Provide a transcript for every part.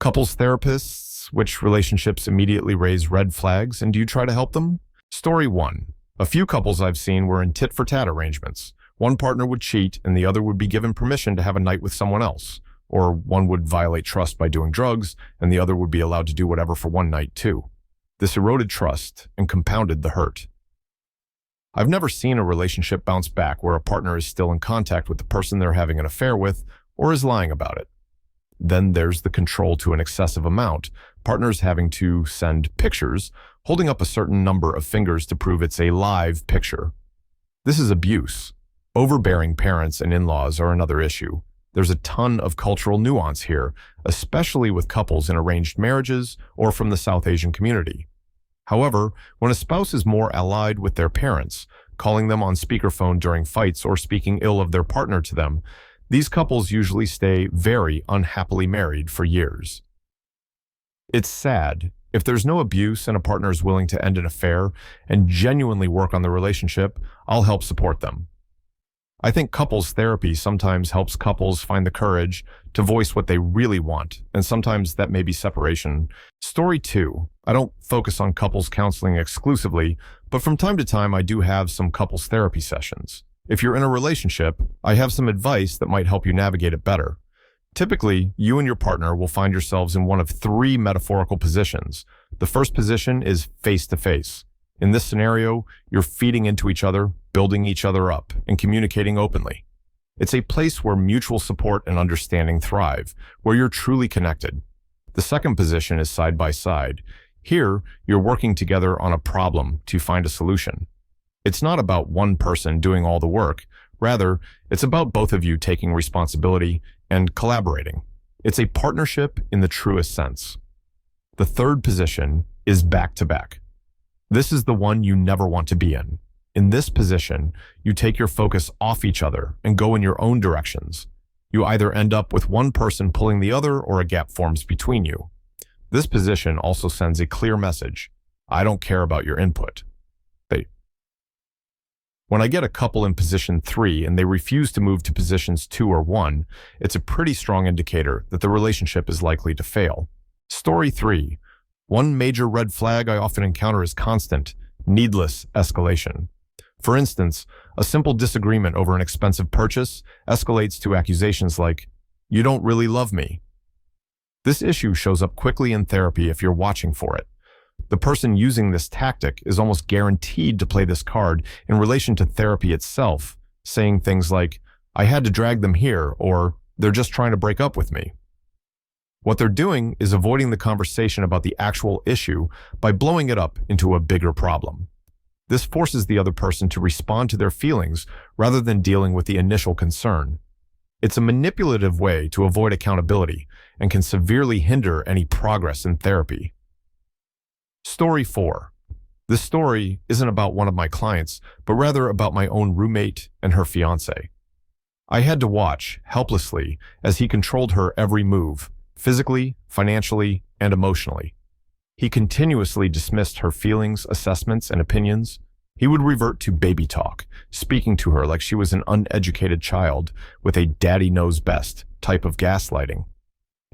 Couples therapists, which relationships immediately raise red flags, and do you try to help them? Story 1. A few couples I've seen were in tit-for-tat arrangements. One partner would cheat and the other would be given permission to have a night with someone else. Or one would violate trust by doing drugs and the other would be allowed to do whatever for one night too. This eroded trust and compounded the hurt. I've never seen a relationship bounce back where a partner is still in contact with the person they're having an affair with or is lying about it. Then there's the control to an excessive amount, partners having to send pictures, holding up a certain number of fingers to prove it's a live picture. This is abuse. Overbearing parents and in-laws are another issue. There's a ton of cultural nuance here, especially with couples in arranged marriages or from the South Asian community. However, when a spouse is more allied with their parents, calling them on speakerphone during fights or speaking ill of their partner to them, these couples usually stay very unhappily married for years. It's sad. If there's no abuse and a partner is willing to end an affair and genuinely work on the relationship, I'll help support them. I think couples therapy sometimes helps couples find the courage to voice what they really want, and sometimes that may be separation. Story 2. I don't focus on couples counseling exclusively, but from time to time I do have some couples therapy sessions. If you're in a relationship, I have some advice that might help you navigate it better. Typically, you and your partner will find yourselves in one of 3 metaphorical positions. The first position is face-to-face. In this scenario, you're feeding into each other, building each other up, and communicating openly. It's a place where mutual support and understanding thrive, where you're truly connected. The second position is side-by-side. Here, you're working together on a problem to find a solution. It's not about one person doing all the work. Rather, it's about both of you taking responsibility and collaborating. It's a partnership in the truest sense. The third position is back-to-back. This is the one you never want to be in. In this position, you take your focus off each other and go in your own directions. You either end up with one person pulling the other or a gap forms between you. This position also sends a clear message. I don't care about your input. When I get a couple in position 3 and they refuse to move to positions 2 or 1, it's a pretty strong indicator that the relationship is likely to fail. Story 3. One major red flag I often encounter is constant, needless escalation. For instance, a simple disagreement over an expensive purchase escalates to accusations like, "You don't really love me." This issue shows up quickly in therapy if you're watching for it. The person using this tactic is almost guaranteed to play this card in relation to therapy itself, saying things like, "I had to drag them here," or "They're just trying to break up with me." What they're doing is avoiding the conversation about the actual issue by blowing it up into a bigger problem. This forces the other person to respond to their feelings rather than dealing with the initial concern. It's a manipulative way to avoid accountability and can severely hinder any progress in therapy. Story 4. This story isn't about one of my clients, but rather about my own roommate and her fiancé. I had to watch, helplessly, as he controlled her every move, physically, financially, and emotionally. He continuously dismissed her feelings, assessments, and opinions. He would revert to baby talk, speaking to her like she was an uneducated child with a daddy knows best type of gaslighting.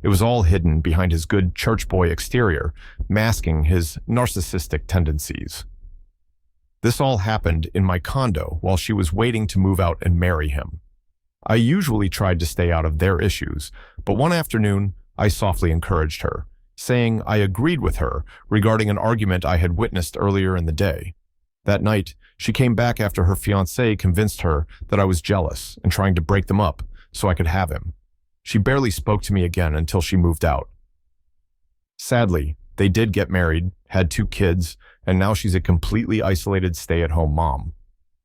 It was all hidden behind his good church boy exterior, masking his narcissistic tendencies. This all happened in my condo while she was waiting to move out and marry him. I usually tried to stay out of their issues, but one afternoon, I softly encouraged her, saying I agreed with her regarding an argument I had witnessed earlier in the day. That night, she came back after her fiancé convinced her that I was jealous and trying to break them up so I could have him. She barely spoke to me again until she moved out. Sadly, they did get married, had 2 kids, and now she's a completely isolated stay-at-home mom.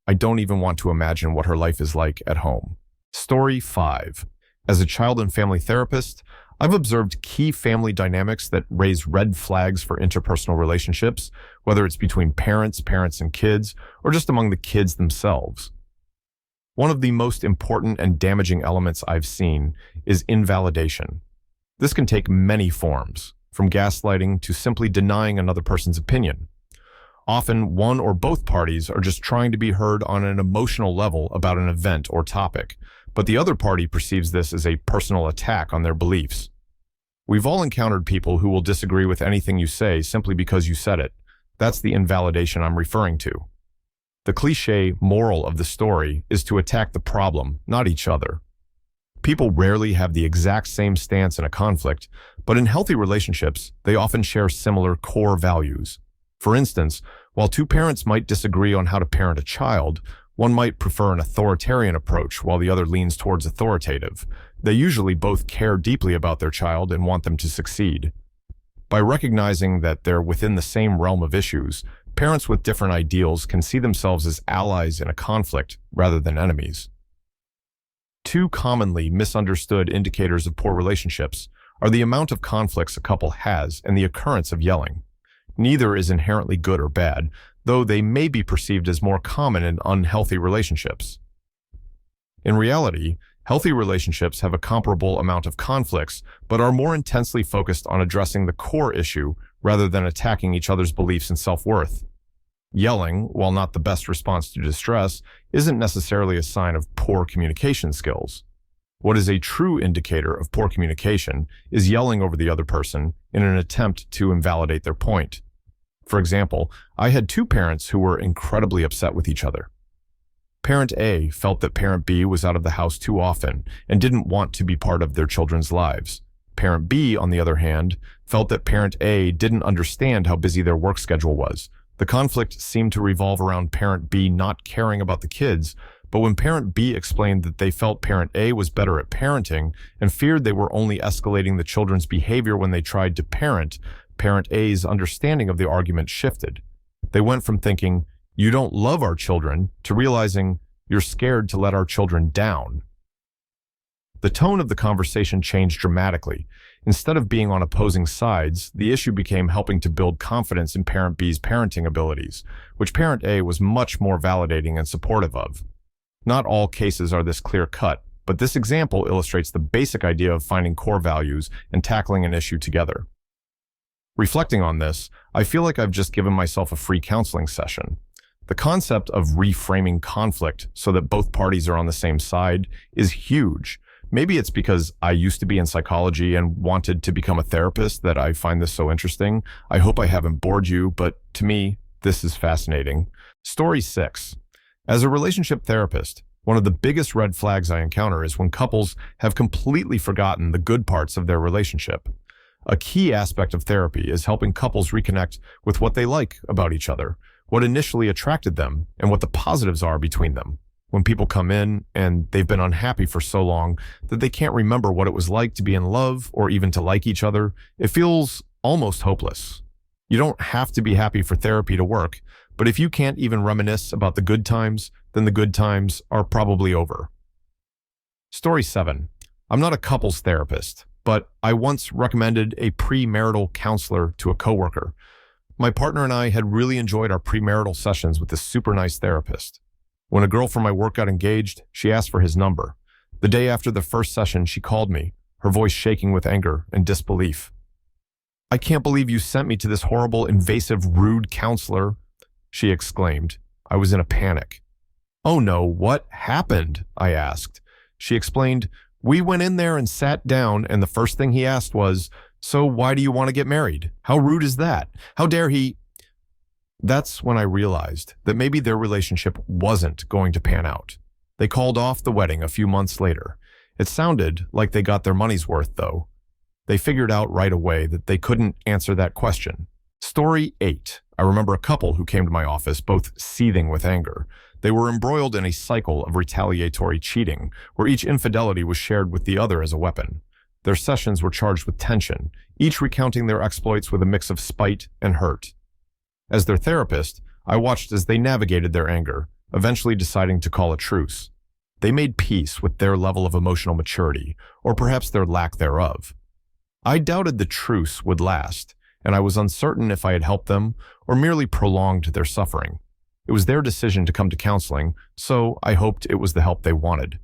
I don't even want to imagine what her life is like at home. Story 5. As a child and family therapist, I've observed key family dynamics that raise red flags for interpersonal relationships, whether it's between parents and kids, or just among the kids themselves. One of the most important and damaging elements I've seen is invalidation. This can take many forms, from gaslighting to simply denying another person's opinion. Often, one or both parties are just trying to be heard on an emotional level about an event or topic, but the other party perceives this as a personal attack on their beliefs. We've all encountered people who will disagree with anything you say simply because you said it. That's the invalidation I'm referring to. The cliché moral of the story is to attack the problem, not each other. People rarely have the exact same stance in a conflict, but in healthy relationships, they often share similar core values. For instance, while two parents might disagree on how to parent a child, one might prefer an authoritarian approach while the other leans towards authoritative. They usually both care deeply about their child and want them to succeed. By recognizing that they're within the same realm of issues, parents with different ideals can see themselves as allies in a conflict rather than enemies. Two commonly misunderstood indicators of poor relationships are the amount of conflicts a couple has and the occurrence of yelling. Neither is inherently good or bad, though they may be perceived as more common in unhealthy relationships. In reality, healthy relationships have a comparable amount of conflicts, but are more intensely focused on addressing the core issue rather than attacking each other's beliefs and self-worth. Yelling, while not the best response to distress, isn't necessarily a sign of poor communication skills. What is a true indicator of poor communication is yelling over the other person in an attempt to invalidate their point. For example, I had two parents who were incredibly upset with each other. Parent A felt that Parent B was out of the house too often and didn't want to be part of their children's lives. Parent B, on the other hand, felt that Parent A didn't understand how busy their work schedule was. The conflict seemed to revolve around Parent B not caring about the kids, but when Parent B explained that they felt Parent A was better at parenting and feared they were only escalating the children's behavior when they tried to parent, Parent A's understanding of the argument shifted. They went from thinking, "You don't love our children," to realizing, "You're scared to let our children down." The tone of the conversation changed dramatically. Instead of being on opposing sides, the issue became helping to build confidence in Parent B's parenting abilities, which Parent A was much more validating and supportive of. Not all cases are this clear-cut, but this example illustrates the basic idea of finding core values and tackling an issue together. Reflecting on this, I feel like I've just given myself a free counseling session. The concept of reframing conflict so that both parties are on the same side is huge. Maybe it's because I used to be in psychology and wanted to become a therapist that I find this so interesting. I hope I haven't bored you, but to me, this is fascinating. Story 6. As a relationship therapist, one of the biggest red flags I encounter is when couples have completely forgotten the good parts of their relationship. A key aspect of therapy is helping couples reconnect with what they like about each other, what initially attracted them, and what the positives are between them. When people come in and they've been unhappy for so long that they can't remember what it was like to be in love or even to like each other, it feels almost hopeless. You don't have to be happy for therapy to work, but if you can't even reminisce about the good times, then the good times are probably over. Story 7. I'm not a couples therapist, but I once recommended a premarital counselor to a coworker. My partner and I had really enjoyed our premarital sessions with this super nice therapist. When a girl from my work got engaged, she asked for his number. The day after the first session, she called me, her voice shaking with anger and disbelief. "I can't believe you sent me to this horrible, invasive, rude counselor," she exclaimed. I was in a panic. "Oh no, what happened?" I asked. She explained, "We went in there and sat down, and the first thing he asked was, 'So why do you want to get married? How rude is that? How dare he?'" That's when I realized that maybe their relationship wasn't going to pan out. They called off the wedding a few months later. It sounded like they got their money's worth, though. They figured out right away that they couldn't answer that question. Story 8. I remember a couple who came to my office, both seething with anger. They were embroiled in a cycle of retaliatory cheating, where each infidelity was shared with the other as a weapon. Their sessions were charged with tension, each recounting their exploits with a mix of spite and hurt. As their therapist, I watched as they navigated their anger, eventually deciding to call a truce. They made peace with their level of emotional maturity, or perhaps their lack thereof. I doubted the truce would last, and I was uncertain if I had helped them or merely prolonged their suffering. It was their decision to come to counseling, so I hoped it was the help they wanted.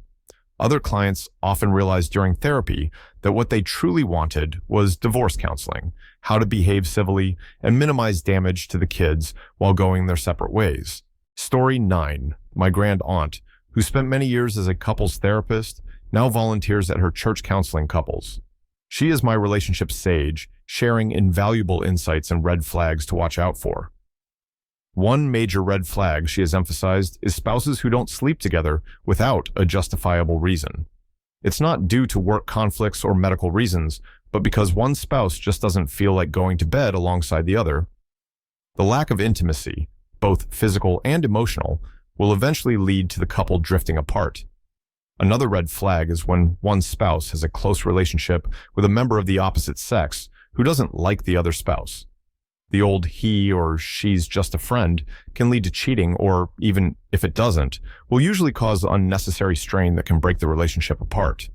Other clients often realized during therapy that what they truly wanted was divorce counseling, how to behave civilly, and minimize damage to the kids while going their separate ways. Story 9. My grand aunt, who spent many years as a couples therapist, now volunteers at her church counseling couples. She is my relationship sage, sharing invaluable insights and red flags to watch out for. One major red flag she has emphasized is spouses who don't sleep together without a justifiable reason. It's not due to work conflicts or medical reasons, but because one spouse just doesn't feel like going to bed alongside the other. The lack of intimacy, both physical and emotional, will eventually lead to the couple drifting apart. Another red flag is when one spouse has a close relationship with a member of the opposite sex who doesn't like the other spouse. The old he or she's just a friend can lead to cheating, or even if it doesn't, will usually cause unnecessary strain that can break the relationship apart.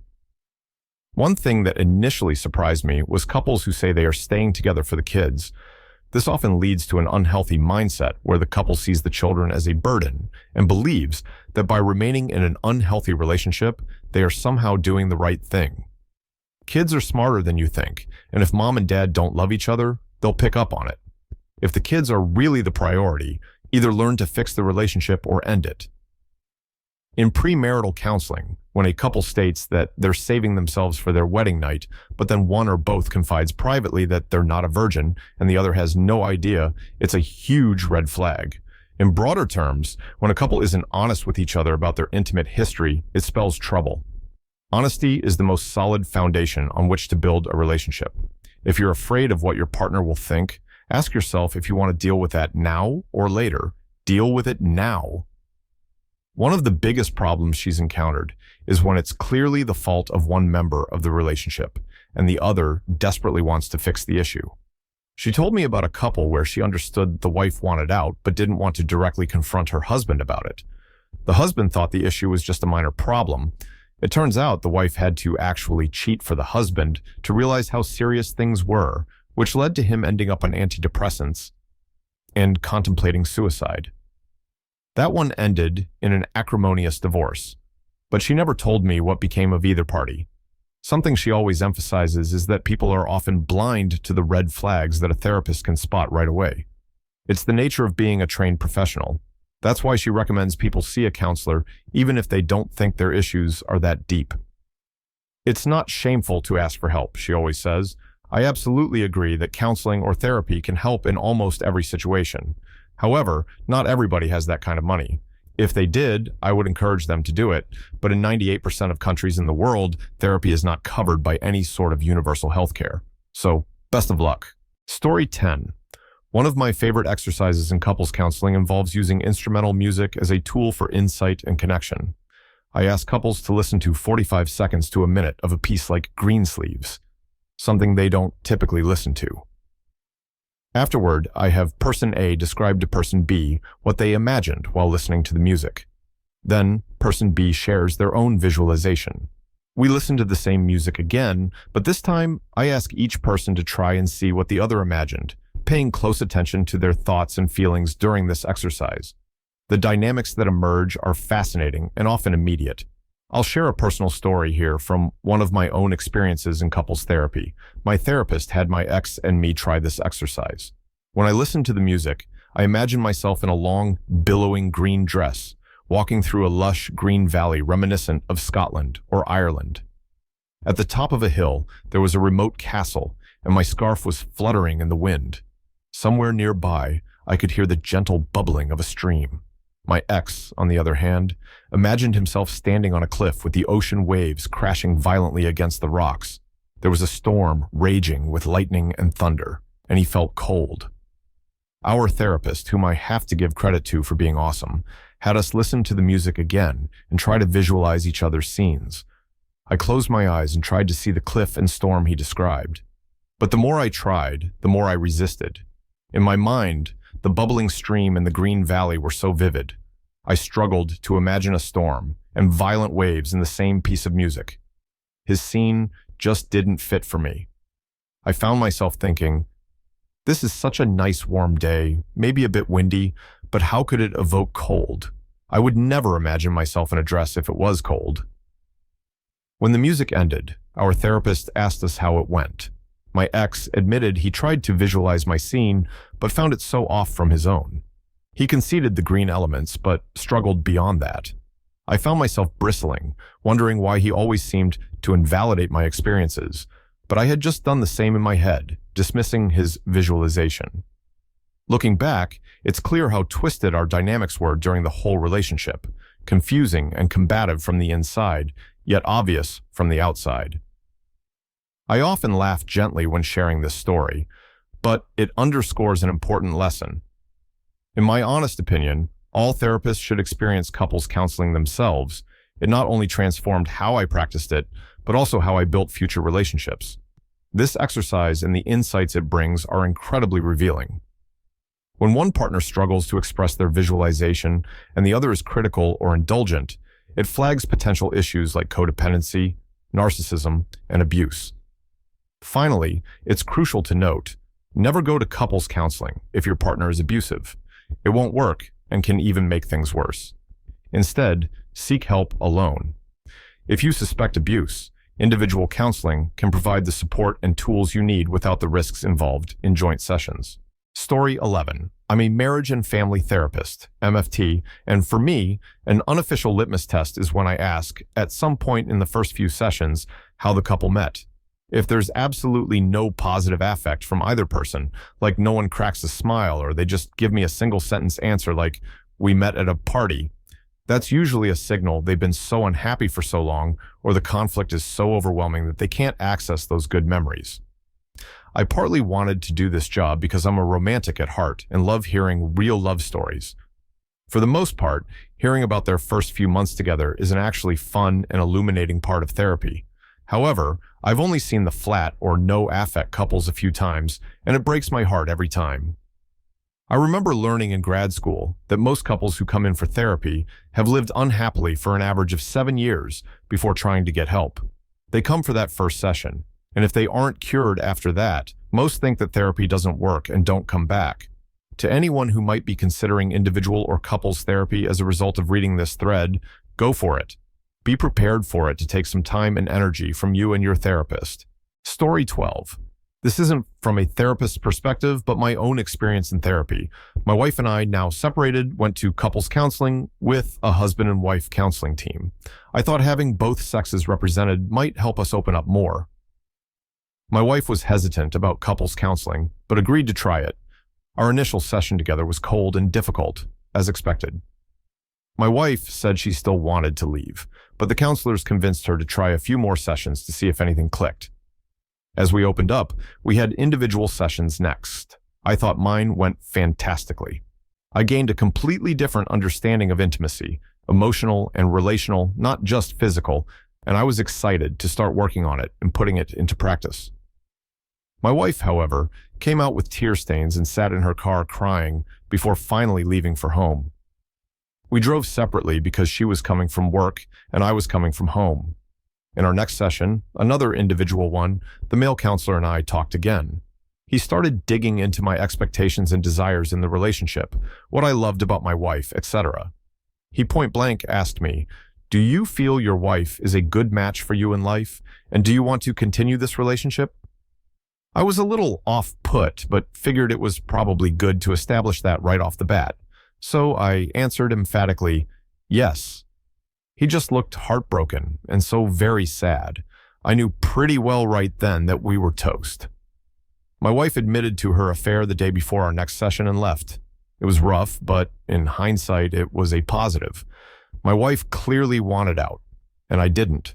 One thing that initially surprised me was couples who say they are staying together for the kids. This often leads to an unhealthy mindset where the couple sees the children as a burden and believes that by remaining in an unhealthy relationship, they are somehow doing the right thing. Kids are smarter than you think, and if mom and dad don't love each other, they'll pick up on it. If the kids are really the priority, either learn to fix the relationship or end it. In premarital counseling, when a couple states that they're saving themselves for their wedding night, but then one or both confides privately that they're not a virgin and the other has no idea, it's a huge red flag. In broader terms, when a couple isn't honest with each other about their intimate history, it spells trouble. Honesty is the most solid foundation on which to build a relationship. If you're afraid of what your partner will think, ask yourself if you want to deal with that now or later. Deal with it now. One of the biggest problems she's encountered is when it's clearly the fault of one member of the relationship and the other desperately wants to fix the issue. She told me about a couple where she understood the wife wanted out but didn't want to directly confront her husband about it. The husband thought the issue was just a minor problem. It turns out the wife had to actually cheat for the husband to realize how serious things were, which led to him ending up on antidepressants and contemplating suicide. That one ended in an acrimonious divorce, but she never told me what became of either party. Something she always emphasizes is that people are often blind to the red flags that a therapist can spot right away. It's the nature of being a trained professional. That's why she recommends people see a counselor even if they don't think their issues are that deep. It's not shameful to ask for help, she always says. I absolutely agree that counseling or therapy can help in almost every situation. However, not everybody has that kind of money. If they did, I would encourage them to do it, but in 98% of countries in the world, therapy is not covered by any sort of universal health care. So, best of luck. Story 10. One of my favorite exercises in couples counseling involves using instrumental music as a tool for insight and connection. I ask couples to listen to 45 seconds to a minute of a piece like Greensleeves, something they don't typically listen to. Afterward, I have person A describe to person B what they imagined while listening to the music. Then, person B shares their own visualization. We listen to the same music again, but this time I ask each person to try and see what the other imagined, paying close attention to their thoughts and feelings during this exercise. The dynamics that emerge are fascinating and often immediate. I'll share a personal story here from one of my own experiences in couples therapy. My therapist had my ex and me try this exercise. When I listened to the music, I imagined myself in a long, billowing green dress, walking through a lush green valley reminiscent of Scotland or Ireland. At the top of a hill, there was a remote castle, and my scarf was fluttering in the wind. Somewhere nearby, I could hear the gentle bubbling of a stream. My ex, on the other hand, imagined himself standing on a cliff with the ocean waves crashing violently against the rocks. There was a storm raging with lightning and thunder, and he felt cold. Our therapist, whom I have to give credit to for being awesome, had us listen to the music again and try to visualize each other's scenes. I closed my eyes and tried to see the cliff and storm he described. But the more I tried, the more I resisted. In my mind, the bubbling stream and the green valley were so vivid. I struggled to imagine a storm and violent waves in the same piece of music. His scene just didn't fit for me. I found myself thinking, this is such a nice warm day, maybe a bit windy, but how could it evoke cold? I would never imagine myself in a dress if it was cold. When the music ended, our therapist asked us how it went. My ex admitted he tried to visualize my scene, but found it so off from his own. He conceded the green elements, but struggled beyond that. I found myself bristling, wondering why he always seemed to invalidate my experiences, but but I had just done the same in my head, dismissing his visualization. Looking back, it's clear how twisted our dynamics were during the whole relationship, confusing and combative from the inside, yet obvious from the outside. I often laugh gently when sharing this story, but it underscores an important lesson. In my honest opinion, all therapists should experience couples counseling themselves. It not only transformed how I practiced it, but also how I built future relationships. This exercise and the insights it brings are incredibly revealing. When one partner struggles to express their visualization and the other is critical or indulgent, it flags potential issues like codependency, narcissism, and abuse. Finally, it's crucial to note, never go to couples counseling if your partner is abusive. It won't work and can even make things worse. Instead, seek help alone. If you suspect abuse, individual counseling can provide the support and tools you need without the risks involved in joint sessions. Story 11. I'm a marriage and family therapist, MFT, and for me, an unofficial litmus test is when I ask, at some point in the first few sessions, how the couple met. If there's absolutely no positive affect from either person, like no one cracks a smile or they just give me a single sentence answer like, we met at a party, that's usually a signal they've been so unhappy for so long or the conflict is so overwhelming that they can't access those good memories. I partly wanted to do this job because I'm a romantic at heart and love hearing real love stories. For the most part, hearing about their first few months together is an actually fun and illuminating part of therapy. However, I've only seen the flat or no affect couples a few times, and it breaks my heart every time. I remember learning in grad school that most couples who come in for therapy have lived unhappily for an average of 7 years before trying to get help. They come for that first session, and if they aren't cured after that, most think that therapy doesn't work and don't come back. To anyone who might be considering individual or couples therapy as a result of reading this thread, go for it. Be prepared for it to take some time and energy from you and your therapist. Story 12. This isn't from a therapist's perspective, but my own experience in therapy. My wife and I, now separated, went to couples counseling with a husband and wife counseling team. I thought having both sexes represented might help us open up more. My wife was hesitant about couples counseling, but agreed to try it. Our initial session together was cold and difficult, as expected. My wife said she still wanted to leave, but the counselors convinced her to try a few more sessions to see if anything clicked. As we opened up, we had individual sessions next. I thought mine went fantastically. I gained a completely different understanding of intimacy, emotional and relational, not just physical, and I was excited to start working on it and putting it into practice. My wife, however, came out with tear stains and sat in her car crying before finally leaving for home. We drove separately because she was coming from work and I was coming from home. In our next session, another individual one, the male counselor and I talked again. He started digging into my expectations and desires in the relationship, what I loved about my wife, etc. He point blank asked me, "Do you feel your wife is a good match for you in life, and do you want to continue this relationship?" I was a little off-put, but figured it was probably good to establish that right off the bat. So I answered emphatically, yes. He just looked heartbroken and so very sad. I knew pretty well right then that we were toast. My wife admitted to her affair the day before our next session and left. It was rough, but in hindsight, it was a positive. My wife clearly wanted out, and I didn't,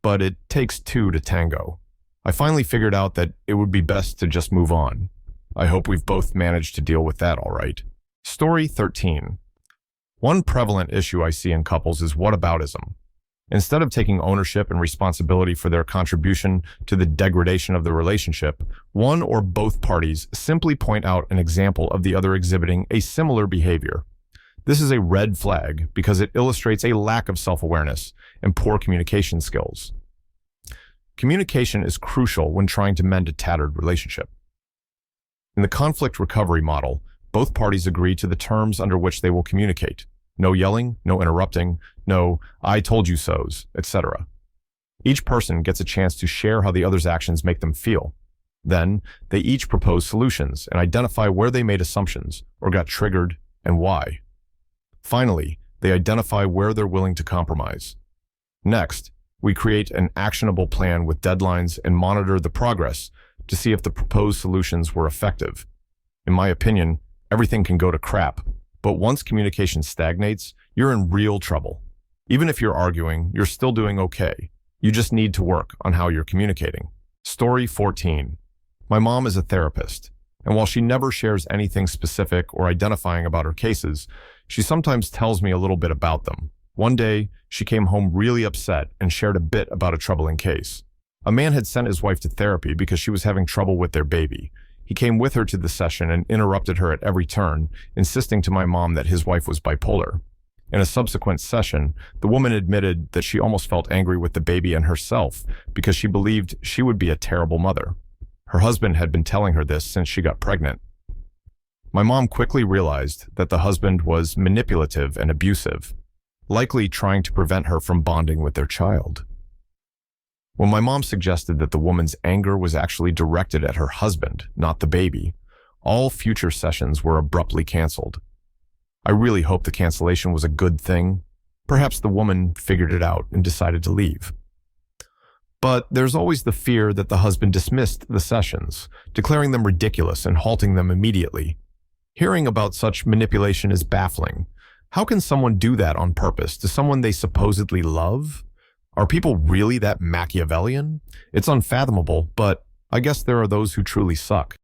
but it takes two to tango. I finally figured out that it would be best to just move on. I hope we've both managed to deal with that all right. Story 13. One prevalent issue I see in couples is whataboutism. Instead of taking ownership and responsibility for their contribution to the degradation of the relationship, one or both parties simply point out an example of the other exhibiting a similar behavior. This is a red flag because it illustrates a lack of self-awareness and poor communication skills. Communication is crucial when trying to mend a tattered relationship. In the conflict recovery model, both parties agree to the terms under which they will communicate. No yelling, no interrupting, no "I told you so's," etc. Each person gets a chance to share how the other's actions make them feel. Then, they each propose solutions and identify where they made assumptions or got triggered and why. Finally, they identify where they're willing to compromise. Next, We create an actionable plan with deadlines and monitor the progress to see if the proposed solutions were effective. In my opinion, everything can go to crap, but once communication stagnates, you're in real trouble. Even if you're arguing, you're still doing okay. You just need to work on how you're communicating. Story 14. My mom is a therapist, and while she never shares anything specific or identifying about her cases, she sometimes tells me a little bit about them. One day, she came home really upset and shared a bit about a troubling case. A man had sent his wife to therapy because she was having trouble with their baby. He came with her to the session and interrupted her at every turn, insisting to my mom that his wife was bipolar. In a subsequent session, the woman admitted that she almost felt angry with the baby and herself because she believed she would be a terrible mother. Her husband had been telling her this since she got pregnant. My mom quickly realized that the husband was manipulative and abusive, likely trying to prevent her from bonding with their child. When my mom suggested that the woman's anger was actually directed at her husband, not the baby, all future sessions were abruptly canceled. I really hope the cancellation was a good thing. Perhaps the woman figured it out and decided to leave. But there's always the fear that the husband dismissed the sessions, declaring them ridiculous and halting them immediately. Hearing about such manipulation is baffling. How can someone do that on purpose to someone they supposedly love? Are people really that Machiavellian? It's unfathomable, but I guess there are those who truly suck.